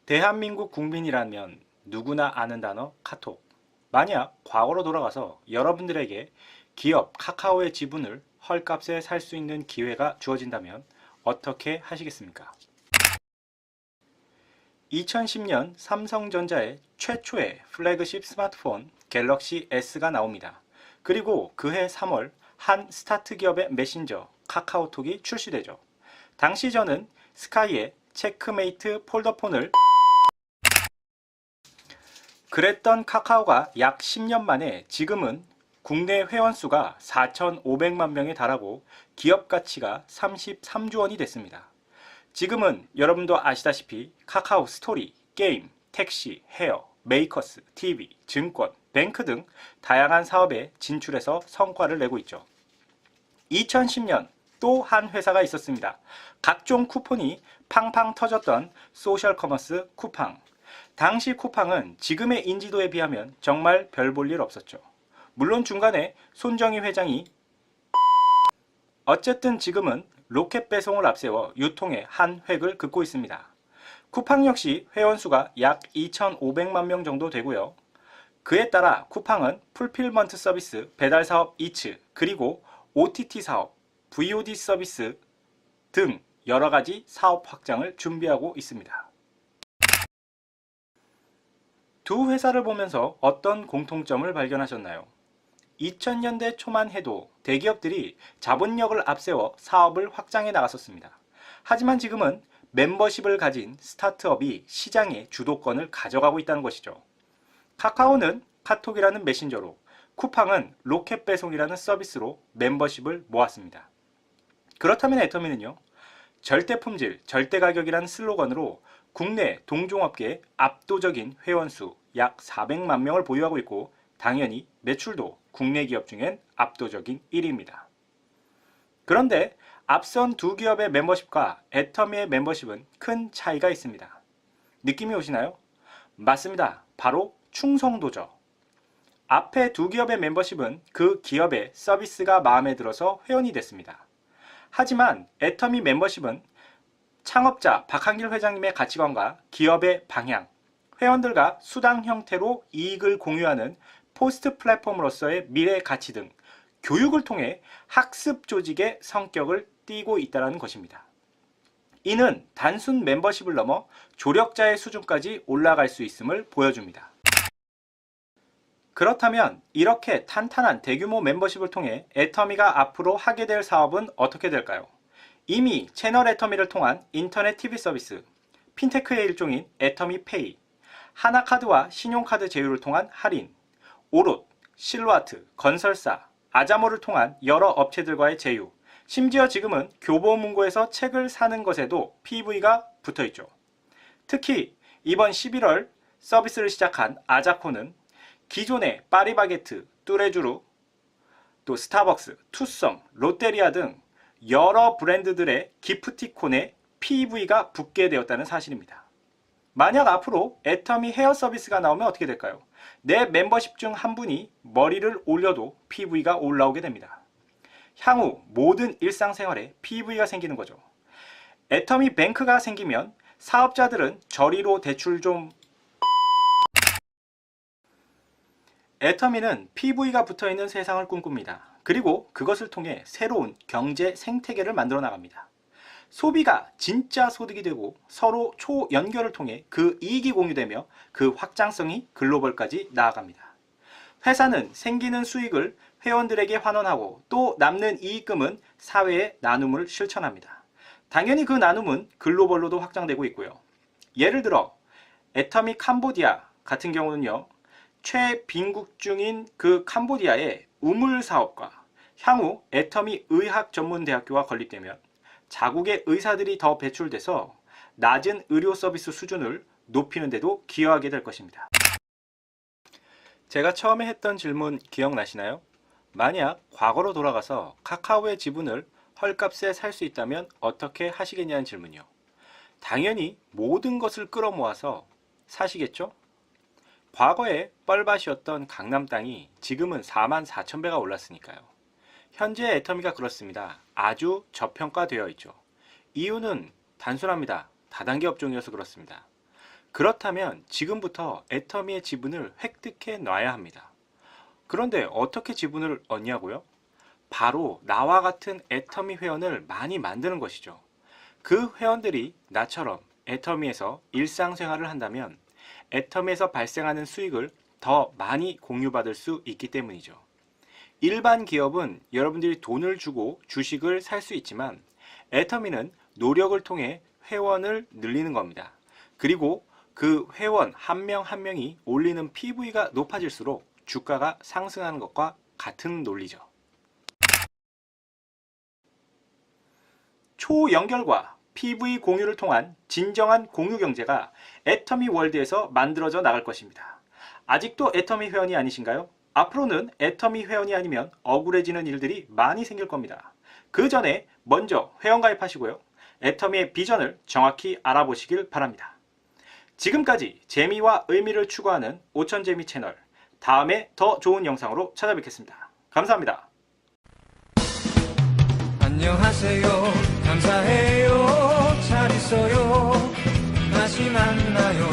대한민국 국민이라면 누구나 아는 단어 카톡. 만약 과거로 돌아가서 여러분들에게 기업 카카오의 지분을 헐값에 살 수 있는 기회가 주어진다면 어떻게 하시겠습니까? 2010년 삼성전자의 최초의 플래그십 스마트폰 갤럭시 S가 나옵니다. 그리고 그해 3월 한 스타트 기업의 메신저 카카오톡이 출시되죠. 당시 저는 스카이의 체크메이트 폴더폰을 그랬던 카카오가 약 10년 만에 지금은 국내 회원수가 4,500만 명에 달하고 기업 가치가 33조 원이 됐습니다. 지금은 여러분도 아시다시피 카카오 스토리, 게임, 택시, 헤어, 메이커스, TV, 증권, 뱅크 등 다양한 사업에 진출해서 성과를 내고 있죠. 2010년 또 한 회사가 있었습니다. 각종 쿠폰이 팡팡 터졌던 소셜 커머스 쿠팡. 당시 쿠팡은 지금의 인지도에 비하면 정말 별 볼 일 없었죠. 물론 중간에 손정희 회장이 어쨌든 지금은 로켓 배송을 앞세워 유통의 한 획을 긋고 있습니다. 쿠팡 역시 회원수가 약 2,500만 명 정도 되고요. 그에 따라 쿠팡은 풀필먼트 서비스, 배달 사업 이츠, 그리고 OTT 사업, VOD 서비스 등 여러 가지 사업 확장을 준비하고 있습니다. 두 회사를 보면서 어떤 공통점을 발견하셨나요? 2000년대 초만 해도 대기업들이 자본력을 앞세워 사업을 확장해 나갔었습니다. 하지만 지금은 멤버십을 가진 스타트업이 시장의 주도권을 가져가고 있다는 것이죠. 카카오는 카톡이라는 메신저로, 쿠팡은 로켓 배송이라는 서비스로 멤버십을 모았습니다. 그렇다면 애터미는요? 절대 품질, 절대 가격이라는 슬로건으로 국내 동종업계의 압도적인 회원수 약 400만 명을 보유하고 있고 당연히 매출도 국내 기업 중엔 압도적인 1위입니다. 그런데 앞선 두 기업의 멤버십과 애터미의 멤버십은 큰 차이가 있습니다. 느낌이 오시나요? 맞습니다. 바로 충성도죠. 앞에 두 기업의 멤버십은 그 기업의 서비스가 마음에 들어서 회원이 됐습니다. 하지만 애터미 멤버십은 창업자 박한길 회장님의 가치관과 기업의 방향, 회원들과 수당 형태로 이익을 공유하는 포스트 플랫폼으로서의 미래 가치 등 교육을 통해 학습 조직의 성격을 띠고 있다는 것입니다. 이는 단순 멤버십을 넘어 조력자의 수준까지 올라갈 수 있음을 보여줍니다. 그렇다면 이렇게 탄탄한 대규모 멤버십을 통해 애터미가 앞으로 하게 될 사업은 어떻게 될까요? 이미 채널 애터미를 통한 인터넷 TV 서비스, 핀테크의 일종인 애터미 페이, 하나카드와 신용카드 제휴를 통한 할인, 오롯, 실루아트, 건설사, 아자모를 통한 여러 업체들과의 제휴, 심지어 지금은 교보문고에서 책을 사는 것에도 PV가 붙어있죠. 특히 이번 11월 서비스를 시작한 아자코는 기존의 파리바게트, 뚜레쥬르, 또 스타벅스, 투썸, 롯데리아 등 여러 브랜드들의 기프티콘에 PV가 붙게 되었다는 사실입니다. 만약 앞으로 애터미 헤어 서비스가 나오면 어떻게 될까요? 내 멤버십 중 한 분이 머리를 올려도 PV가 올라오게 됩니다. 향후 모든 일상생활에 PV가 생기는 거죠. 애터미 뱅크가 생기면 사업자들은 저리로 대출 좀 애터미는 PV가 붙어있는 세상을 꿈꿉니다. 그리고 그것을 통해 새로운 경제 생태계를 만들어 나갑니다. 소비가 진짜 소득이 되고 서로 초연결을 통해 그 이익이 공유되며 그 확장성이 글로벌까지 나아갑니다. 회사는 생기는 수익을 회원들에게 환원하고 또 남는 이익금은 사회에 나눔을 실천합니다. 당연히 그 나눔은 글로벌로도 확장되고 있고요. 예를 들어 애터미 캄보디아 같은 경우는요. 최빈국 중인 그 캄보디아의 우물 사업과 향후 애터미 의학전문대학교가 건립되면 자국의 의사들이 더 배출돼서 낮은 의료 서비스 수준을 높이는 데도 기여하게 될 것입니다. 제가 처음에 했던 질문 기억나시나요? 만약 과거로 돌아가서 카카오의 지분을 헐값에 살 수 있다면 어떻게 하시겠냐는 질문이요. 당연히 모든 것을 끌어모아서 사시겠죠? 과거에 뻘밭이었던 강남 땅이 지금은 44,000배가 올랐으니까요. 현재 애터미가 그렇습니다. 아주 저평가되어 있죠. 이유는 단순합니다. 다단계 업종이어서 그렇습니다. 그렇다면 지금부터 애터미의 지분을 획득해 놔야 합니다. 그런데 어떻게 지분을 얻냐고요? 바로 나와 같은 애터미 회원을 많이 만드는 것이죠. 그 회원들이 나처럼 애터미에서 일상생활을 한다면 애터미에서 발생하는 수익을 더 많이 공유받을 수 있기 때문이죠. 일반 기업은 여러분들이 돈을 주고 주식을 살 수 있지만 애터미는 노력을 통해 회원을 늘리는 겁니다. 그리고 그 회원 한 명 한 명이 올리는 PV가 높아질수록 주가가 상승하는 것과 같은 논리죠. 초연결과 PV 공유를 통한 진정한 공유 경제가 애터미 월드에서 만들어져 나갈 것입니다. 아직도 애터미 회원이 아니신가요? 앞으로는 애터미 회원이 아니면 억울해지는 일들이 많이 생길 겁니다. 그 전에 먼저 회원 가입하시고요. 애터미의 비전을 정확히 알아보시길 바랍니다. 지금까지 재미와 의미를 추구하는 오천재미 채널, 다음에 더 좋은 영상으로 찾아뵙겠습니다. 감사합니다. 안녕하세요. 감사해요.